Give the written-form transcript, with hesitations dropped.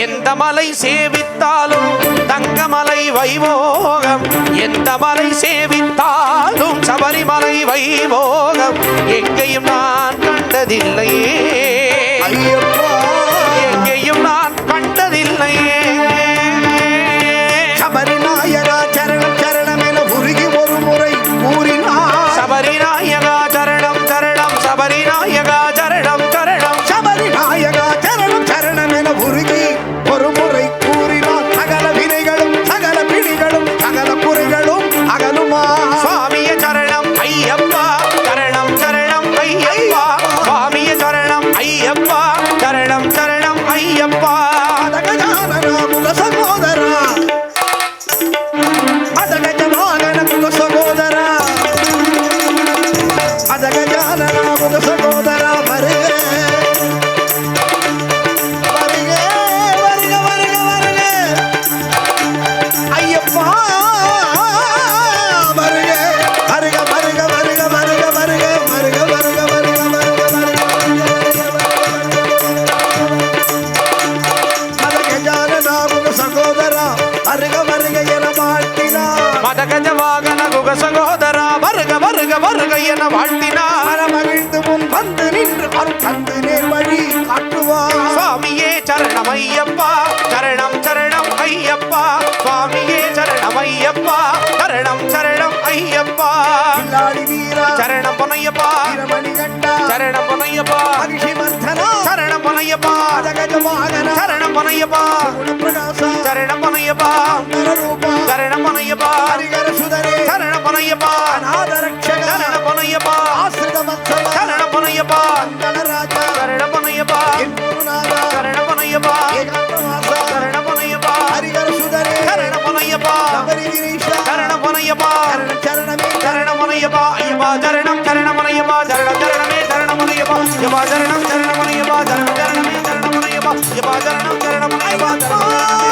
எந்த மலை சேவித்தாலும் தங்கமலை வைபோகம், எந்த மலை சேவித்தாலும் சபரிமலை வைபோகம் எங்கேயும் நான் கண்டதில்லையே, எங்கேயும் நான் கண்டதில்லையே. சபரிநாயகா சரணம் சரணம் என உருகி ஒரு முறை கூறினார். சபரிநாயகா சரணம் சரணம், சபரிநாயகா சரணம் சரணம், சபரிநாயகா சரணம் சரணம் என உருகி ஒரு முறை கூறினார். சகல வினைகளும் சகல பிணிகளும் சகல குறைகளும் அகலுமா. சுவாமிய சரணம் ஐயப்பா, சரணம் சரணம் ஐயப்பா, சுவாமிய சரணம் ஐயப்பா, சரணம் சரணம் ஐயப்பா. அதகஜானனா முக சகோதரா, அதகஜவாகன முக சகோதரா, அதகஜானனா முக சகோதரா வருக வருக வருக வருக வருக ஐயப்பா வருக வருக வருக வருக வருக வருக வருக வருக வருக அதகஜானனா முக சகோதரா வருக வருக என வாழ்த்தினார். மதகஜ வாகன குக சகோதரா வருக வருக வருக என வாழ்த்தினார். மகிழ்ந்து முன் வந்து நின்று அருள் தந்து நேர் வழி காட்டுவார். சுவாமியே சரணம் ஐயப்பா, சரணம் சரணம் ஐயப்பா, சுவாமியே சரணம் ஐயப்பா, சரணம் சரணம் ஐயப்பா. பில்லாடி வீரா சரணம் பொன்னையப்பா, வீரமணி கண்டா சரணம் பொன்னையப்பா, மகிஷி மர்த்தனா சரணம் பொன்னையப்பா, அதகஜ வாகன சரணம் பொன்னையப்பா, குணப்பிரகாச சரணம் பொன்னையப்பா, நரரூபா சரணம் பொன்னையப்பா, ஹரிகர சுதரே சரணம் பொன்னையப்பா, அநாத ரட்சக சரணம் பொன்னையப்பா, ஆசிரித மத்சல சரணம் பொன்னையப்பா, மங்களராஜா சரணம் பொன்னையப்பா, என் குருநாதா சரணம் பொன்னையப்பா, ஏகாந்தவாசா சரணம் பொன்னையப்பா, ஹரிகர சுதரே சரணம் பொன்னையப்பா, சபரி கிரீஷா சரணம் பொன்னையப்பா, சரணமே சரணம் பொன்னையப்பா, ஐயப்பா சரணம் சரணம் பொன்னையப்பா, சரணம் சரணமே சரணம் பொன்னையப்பா, ஐயப்பா சரணம் சரணம் பொன்னையப்பா, சரணம் சரணமே சரணம் பொன்னையப்பா, ஐயப்பா சரணம் சரணம் பொன்னையப்பா, சரணம்